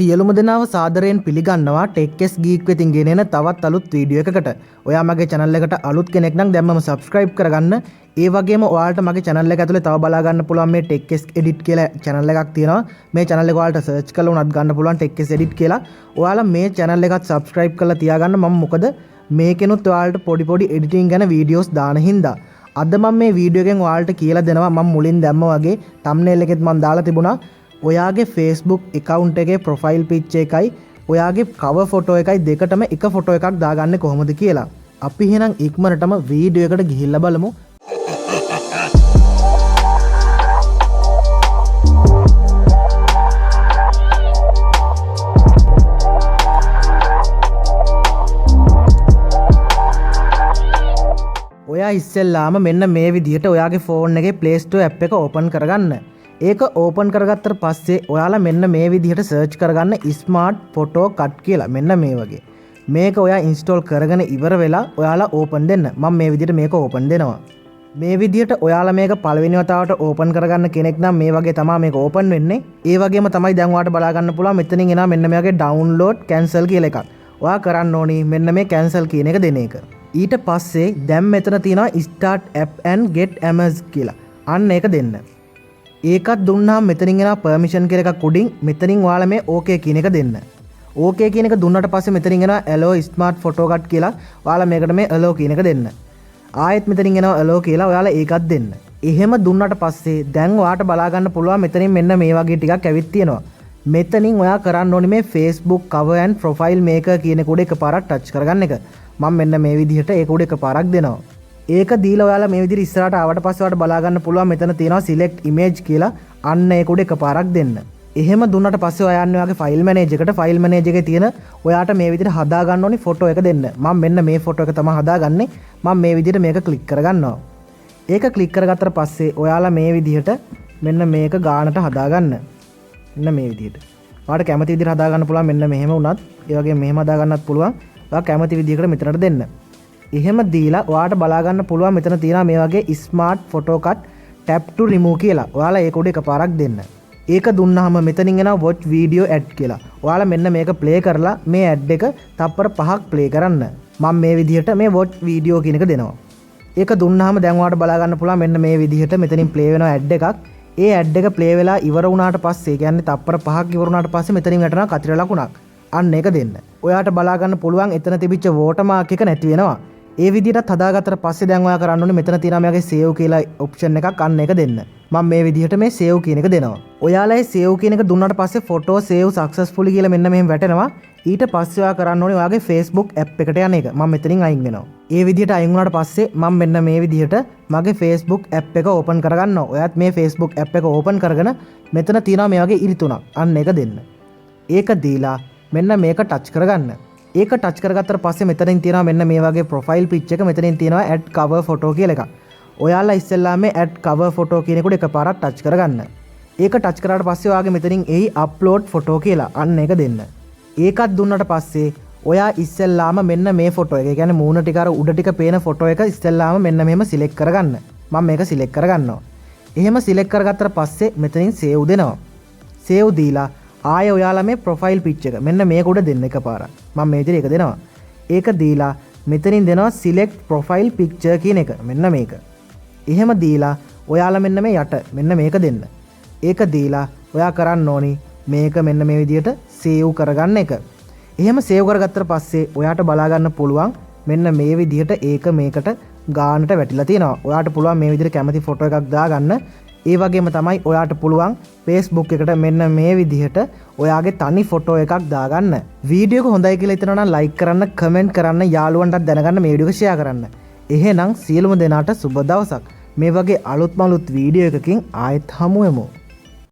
සියලුම දෙනාව සාදරයෙන් පිළිගන්නවා ටෙක්ස් ගීක් වෙතින් ගෙනෙන තවත් අලුත් වීඩියෝ එකකට. ඔයා මගේ channel එකට අලුත් කෙනෙක් නම් දැම්මම subscribe කරගන්න. ඒ වගේම ඔයාලට මගේ channel එක ඇතුලේ තව බලා ගන්න පුළුවන් මේ ටෙක්ස් edit කියලා channel එකක් තියෙනවා. මේ channel එක ඔයාලට search කරලා උනත් ගන්න පුළුවන් ටෙක්ස් edit කියලා. ඔයාලා මේ channel එකත් subscribe කරලා තියාගන්න. මම මොකද මේකෙනුත් ඔයාලට පොඩි editing ගැන videos දාන හින්දා. අද මම මේ වීඩියෝ එකෙන් ඔයාලට කියලා දෙනවා මම මුලින් දැම්ම වගේ thumbnail එකෙත් මම දාලා තිබුණා. ඔයාගේ Facebook account එකේ profile picture එකයි ඔයාගේ cover photo එකයි දෙකටම එක photo එකක් දාගන්නේ කොහොමද කියලා. අපි එහෙනම් ඉක්මනටම වීඩියෝ එකට ගිහිල්ලා බලමු. ඔයා ඉස්සෙල්ලාම මෙන්න මේ විදිහට ඔයාගේ phone එකේ Play Store app එක open කරගන්න. ඒක ඕපන් කරගත්තට පස්සේ ඔයාලා මෙන්න මේ විදිහට සර්ච් කරගන්න ස්මාර්ට් ෆොටෝ කට් කියලා. මෙන්න මේ වගේ. මේක ඔයා ඉන්ස්ටෝල් කරගෙන ඉවර වෙලා ඔයාලා ඕපන් දෙන්න. මම මේ විදිහට මේක ඕපන් දෙනවා. මේ විදිහට ඔයාලා මේක පළවෙනි වතාවට ඕපන් කරගන්න කෙනෙක් නම් මේ වගේ තමයි මේක ඕපන් වෙන්නේ. ඒ වගේම තමයි දැන් ඔයාලට බලා ගන්න පුළුවන් මෙතනින් එනවා මෙන්න මේ වගේ ඩවුන්ලෝඩ් කැන්සල් කියලා එකක්. ඔයා කරන්න ඕනි මෙන්න මේ කැන්සල් කියන එක දෙන එක. ඊට පස්සේ දැන් මෙතන තියෙනවා start app and get Amaz කියලා. අන්න ඒක දෙන්න. ඒකත් දුන්නාම මෙතනින් එනවා permission කියලා එකක් උඩින් මෙතනින් ඔයාලා මේ okay කියන එක දෙන්න. okay කියන එක දුන්නාට පස්සේ මෙතනින් එනවා allow smart photo cut කියලා. ඔයාලා මේකට මේ allow කියන එක දෙන්න. ආයෙත් මෙතනින් එනවා allow කියලා ඔයාලා ඒකත් දෙන්න. එහෙම දුන්නාට පස්සේ දැන් ඔයාට බලා ගන්න පුළුවන් මෙතනින් මෙන්න මේ වගේ ටිකක් ඇවිත් තියෙනවා. මෙතනින් ඔයා කරන්න ඕනේ මේ Facebook cover and profile maker කියන එක උඩ එකපාරක් touch කරගන්න එක. මම මෙන්න මේ විදිහට ඒක උඩ එකපාරක් දෙනවා. ඒක දීලා ඔයාලා මේ විදිහට ඉස්සරහට ආවට පස්සේ ඔයාලට බලා ගන්න පුළුවන් මෙතන තියෙනවා select image කියලා. අන්න ඒක උඩ එකපාරක් දෙන්න. එහෙම දුන්නාට පස්සේ ඔයා යන්නේ ඔයාගේ file manager එකට. file manager එකේ තියෙන ඔයාට මේ විදිහට හදා ගන්න ඕනි ෆොටෝ එක දෙන්න. මම මෙන්න මේ ෆොටෝ එක තමයි හදාගන්නේ. මම මේ විදිහට මේක ක්ලික් කරගන්නවා. ඒක ක්ලික් කරගත්තට පස්සේ ඔයාලා මේ විදිහට මෙන්න මේක ගානට හදාගන්න. මෙන්න මේ විදිහට. ඔයාලට කැමති විදිහට හදා ගන්න පුළුවන් මෙන්න මෙහෙම වුණත්. ඒ වගේම මෙහෙම හදා ගන්නත් පුළුවන්. ඔයා කැමති විදිහකට මෙතනට දෙන්න. එහෙම දීලා ඔයාට බලා ගන්න පුළුවන් මෙතන තියෙනවා මේ වගේ smart photo cut tap to remove කියලා. ඔයාලා ඒක උඩ එකපාරක් දෙන්න. ඒක දුන්නාම මෙතනින් එනවා watch video ad කියලා. ඔයාලා මෙන්න මේක play කරලා මේ ad එක තප්පර 5ක් play කරන්න. මම මේ විදිහට මේ watch video කියන එක දෙනවා. ඒක දුන්නාම දැන් ඔයාට බලා ගන්න පුළුවන් මෙන්න මේ විදිහට මෙතනින් play වෙනවා ad එකක්. ඒ ad එක play වෙලා ඉවර වුණාට පස්සේ කියන්නේ තප්පර 5ක් ඉවර වුණාට පස්සේ මෙතනින් වැටෙනවා කතිර ලකුණක්. අන්න ඒක දෙන්න. ඔයාට බලා ගන්න පුළුවන් එතන තිබිච්ච watermark එක නැති වෙනවා. ඒ විදිහට හදාගත්තට පස්සේ දැන් ඔයා කරන්න ඕනේ මෙතන තියෙනවා මේකේ save කියලා option එකක් අන්න ඒක දෙන්න. මම මේ විදිහට මේ save කියන එක දෙනවා. ඔයාලා මේ save කියන එක දුන්නාට පස්සේ photo save successfully කියලා මෙන්න මෙහෙම වැටෙනවා. ඊට පස්සේ ඔයා කරන්න ඕනේ ඔයාගේ Facebook app එකට යන එක. මම මෙතනින් අයින් වෙනවා. ඒ විදිහට අයින් වුණාට පස්සේ මම මෙන්න මේ විදිහට මගේ Facebook app එක open කරගන්නවා. ඔයාත් මේ Facebook app එක open කරගෙන මෙතන තියෙනවා මේ වගේ ඉරි තුනක්. අන්න ඒක දෙන්න. ඒක දීලා මෙන්න මේක touch කරගන්න. ඒක ටච් කරගත්තට පස්සේ මෙතනින් තියෙනවා මෙන්න මේ වගේ ප්‍රොෆයිල් පිච් එක මෙතනින් තියෙනවා add cover photo කියලා එකක්. ඔයාලා ඉස්සෙල්ලා මේ add cover photo කියන එකට එකපාරක් ටච් කරගන්න. ඒක ටච් කරාට පස්සේ ඔයාගේ මෙතනින් එයි upload photo කියලා අන්න ඒක දෙන්න. ඒකත් දුන්නාට පස්සේ ඔයා ඉස්සෙල්ලාම මෙන්න මේ ෆොටෝ එක. ඒ කියන්නේ මූණ ටික අර උඩ ටික පේන ෆොටෝ එක ඉස්සෙල්ලාම මෙන්න මෙහෙම සිලෙක්ට් කරගන්න. මම මේක සිලෙක්ට් කරගන්නවා. එහෙම සිලෙක්ට් කරගත්තට පස්සේ මෙතනින් save දෙනවා. save දීලා ආය ඔයාලා මේ ප්‍රොෆයිල් පිච් එක මෙන්න මේක උඩ දෙන්න එකපාරක්. මම මේ විදිහට ඒක දෙනවා. ඒක දීලා මෙතනින් දෙනවා select profile picture කියන එක. මෙන්න මේක. එහෙම දීලා ඔයාලා මෙන්න මේ යට මෙන්න මේක දෙන්න. ඒක දීලා ඔයා කරන්න ඕනි මේක මෙන්න මේ විදිහට save කරගන්න එක. එහෙම save කරගත්තට පස්සේ ඔයාට බලා ගන්න පුළුවන් මෙන්න මේ විදිහට ඒක මේකට ගානට වැටිලා තියෙනවා. ඔයාට පුළුවන් මේ විදිහට කැමති ෆොටෝ එකක් දාගන්න. ඒ වගේම තමයි ඔයාට පුළුවන් Facebook එකට මෙන්න මේ විදිහට ඔයාගේ තනි ෆොටෝ එකක් දාගන්න. වීඩියෝ එක හොඳයි කියලා හිතනවා නම් like කරන්න, comment කරන්න, යාළුවන්ටත් දැනගන්න මේ වීඩියෝ එක share කරන්න. එහෙනම් සියලුම දෙනාට සුබ දවසක්. මේ වගේ අලුත් වීඩියෝ එකකින් ආයෙත් හමු වෙමු.